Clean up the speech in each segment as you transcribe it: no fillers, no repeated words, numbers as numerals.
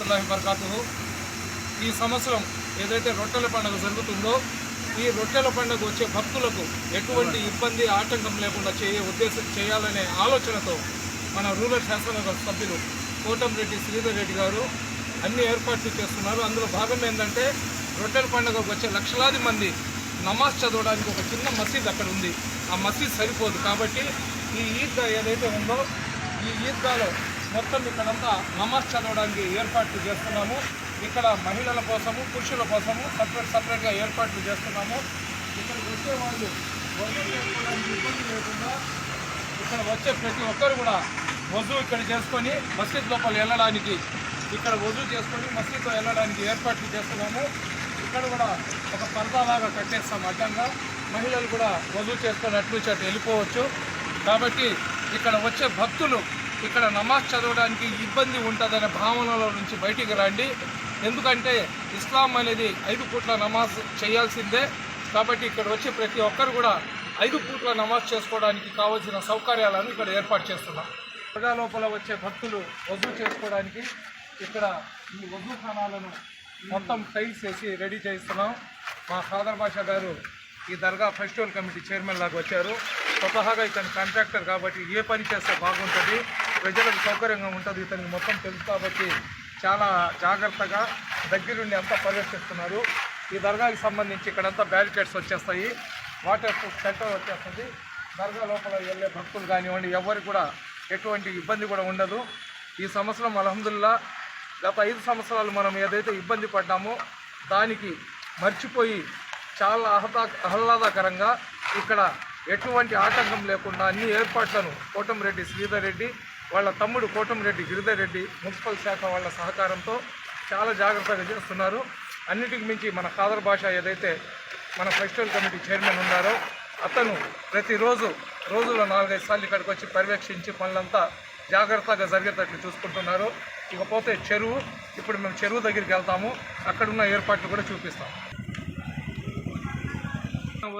వరహమతుల్లాహి వబరకాతుహు। ఈ సంవత్సరం ఏదైతే రొట్టెల పండుగ జరుగుతుందో ఈ రొట్టెల పండుగ వచ్చే భక్తులకు ఎటువంటి ఇబ్బంది ఆటంకం లేకుండా చేయాలనే ఆలోచనతో మన రూరల్ శాసనసభ సభ్యులు కోటంరెడ్డి శ్రీధర్ రెడ్డి గారు అన్ని ఏర్పాట్లు చేస్తున్నారు। అందులో భాగం ఏంటంటే రొట్టెల పండుగకు వచ్చే లక్షలాది మంది నమాజ్ చదవడానికి ఒక చిన్న మసీద్ అక్కడ ఉంది, ఆ మసీద్ సరిపోదు కాబట్టి ఈ ఈద్గా ఏదైతే ఉందో ఈ ఈద్గాలో మొత్తం ఇక్కడంతా నమాజ్ చదవడానికి ఏర్పాట్లు చేస్తున్నాము। ఇక్కడ మహిళల కోసము పురుషుల కోసము సపరేట్గా ఏర్పాట్లు చేస్తున్నాము। ఇక్కడికి వచ్చే వాళ్ళు వజూ చేసుకోవడానికి ఇబ్బంది లేకుండా ఇక్కడ వచ్చే ప్రతి ఒక్కరు కూడా వజూ ఇక్కడ చేసుకొని మసీద్ లోపల వెళ్ళడానికి ఇక్కడ వజూ చేసుకొని మసీద్లో వెళ్ళడానికి ఏర్పాట్లు చేస్తున్నాము। ఇక్కడ కూడా ఒక పరదాలాగా కట్టేస్తాం అడ్డంగా, మహిళలు కూడా వజూ చేసుకొని అటు వెళ్ళిపోవచ్చు। కాబట్టి ఇక్కడ వచ్చే భక్తులు ఇక్కడ నమాజ్ చదవడానికి ఇబ్బంది ఉంటుందనే భావనలో నుంచి బయటికి రండి। ఎందుకంటే ఇస్లాం అనేది 5 పూట్ల నమాజ్ చేయాల్సిందే కాబట్టి ఇక్కడ వచ్చే ప్రతి ఒక్కరు కూడా 5 పూట్ల నమాజ్ చేసుకోవడానికి కావాల్సిన సౌకర్యాలను ఇక్కడ ఏర్పాటు చేస్తున్నాం। దర్గా లోపల వచ్చే భక్తులు వజూ చేసుకోవడానికి ఇక్కడ ఈ వజూ ఖానాలను మొత్తం టైల్స్ వేసి రెడీ చేస్తున్నాం। మా ఖాదర్ బాషా గారు ఈ దర్గా ఫెస్టివల్ కమిటీ చైర్మన్ లాగా వచ్చారు। స్వతహాగా ఇతను కాంట్రాక్టర్ కాబట్టి ఏ పని చేస్తే బాగుంటుంది, ప్రజలకు సౌకర్యంగా ఉంటుంది ఇతనికి మొత్తం తెలుసు కాబట్టి చాలా జాగ్రత్తగా దగ్గరుండి అంతా పర్యవేక్షిస్తున్నారు। ఈ దర్గాకి సంబంధించి ఇక్కడంతా బ్యారికేడ్స్ వచ్చేస్తాయి, వాటర్ ప్రూఫ్ సెంటర్ వచ్చేస్తుంది। దర్గా లోపల వెళ్ళే భక్తులు కానివ్వండి ఎవరికి కూడా ఎటువంటి ఇబ్బంది కూడా ఉండదు। ఈ సంవత్సరం అల్హమ్దుల్లా గత 5 సంవత్సరాలు మనం ఏదైతే ఇబ్బంది పడ్డామో దానికి మర్చిపోయి చాలా ఆహ్లాదకరంగా ఇక్కడ ఎటువంటి ఆటంకం లేకుండా అన్ని ఏర్పాట్లను కోటంరెడ్డి శ్రీధర్ రెడ్డి వాళ్ళ తమ్ముడు కోటంరెడ్డి గిరిధర్ రెడ్డి మున్సిపల్ శాఖ వాళ్ళ సహకారంతో చాలా జాగ్రత్తగా చేస్తున్నారు। అన్నిటికి మించి మన ఖాదర్ బాషా ఏదైతే మన ఫెస్టివల్ కమిటీ చైర్మన్ ఉన్నారో అతను ప్రతిరోజు రోజులో 4-5 సార్లు ఇక్కడికి వచ్చి పర్యవేక్షించి పనులంతా జాగ్రత్తగా జరిగేటట్లు చూసుకుంటున్నారు। ఇకపోతే చెరువు, ఇప్పుడు మేము చెరువు దగ్గరికి వెళ్తాము, అక్కడున్న ఏర్పాట్లు కూడా చూపిస్తాం।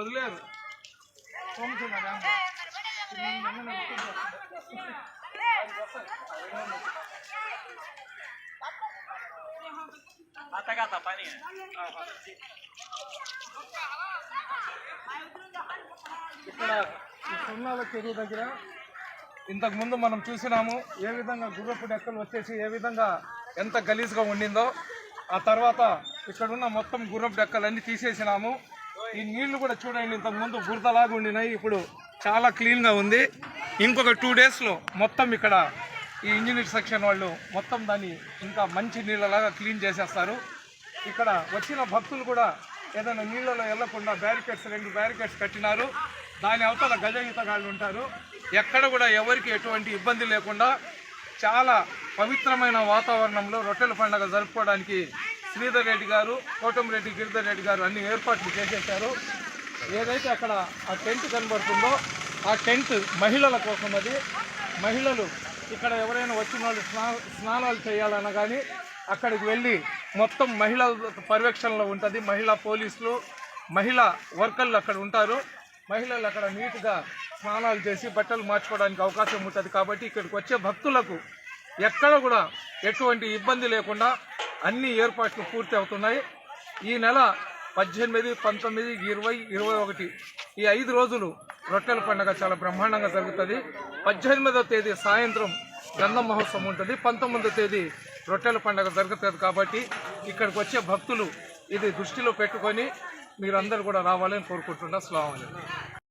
వదిలేరు ఇక్కడ ఈ సున్నాల చెరువు దగ్గర ఇంతకుముందు మనం చూసినాము ఏ విధంగా గుర్రపు డెక్కలు వచ్చేసి ఏ విధంగా ఎంత గలీజ్గా ఉండిందో। ఆ తర్వాత ఇక్కడున్న మొత్తం గుర్రపు డెక్కలన్నీ తీసేసినాము। ఈ నీళ్లు కూడా చూడండి, ఇంతకుముందు బురదలాగా ఉండినాయి, ఇప్పుడు చాలా క్లీన్గా ఉంది। ఇంకొక 2 డేస్లో మొత్తం ఇక్కడ ఈ ఇంజనీర్ సెక్షన్ వాళ్ళు మొత్తం దాన్ని ఇంకా మంచి నీళ్ళలాగా క్లీన్ చేసేస్తారు। ఇక్కడ వచ్చిన భక్తులు కూడా ఏదైనా నీళ్ళలో వెళ్లకుండా 2 బ్యారికేడ్స్ కట్టినారు, దాని అవతల గజ ఈతగాళ్ళు ఉంటారు। ఎక్కడ కూడా ఎవరికి ఎటువంటి ఇబ్బంది లేకుండా చాలా పవిత్రమైన వాతావరణంలో రొట్టెల పండుగ జరుపుకోవడానికి శ్రీధర్ రెడ్డి గారు కోటంరెడ్డి గిరిధర్ రెడ్డి గారు అన్ని ఏర్పాట్లు చేసేశారు। ఏదైతే అక్కడ ఆ టెంట్ కనబడుతుందో ఆ టెంట్ మహిళల కోసం, అది మహిళలు ఇక్కడ ఎవరైనా వచ్చిన వాళ్ళు స్నానాలు చేయాలన్నా కానీ అక్కడికి వెళ్ళి మొత్తం మహిళల పర్యవేక్షణలో ఉంటుంది। మహిళా పోలీసులు మహిళా వర్కర్లు అక్కడ ఉంటారు, మహిళలు అక్కడ నీట్గా స్నానాలు చేసి బట్టలు మార్చుకోవడానికి అవకాశం ఉంటుంది। కాబట్టి ఇక్కడికి వచ్చే భక్తులకు ఎక్కడ కూడా ఎటువంటి ఇబ్బంది లేకుండా అన్ని ఏర్పాట్లు పూర్తి అవుతున్నాయి। ఈ నెల 18, 19, 20, 21 ఈ 5 రోజులు రొట్టెల పండుగ చాలా బ్రహ్మాండంగా జరుగుతుంది। 18వ తేదీ సాయంత్రం గంధం మహోత్సవం ఉంటుంది, 19వ తేదీ రొట్టెల పండుగ జరుగుతుంది। కాబట్టి ఇక్కడికి వచ్చే భక్తులు ఇది దృష్టిలో పెట్టుకొని మీరందరూ కూడా రావాలని కోరుకుంటున్నా। అస్సలాము అలైకుం।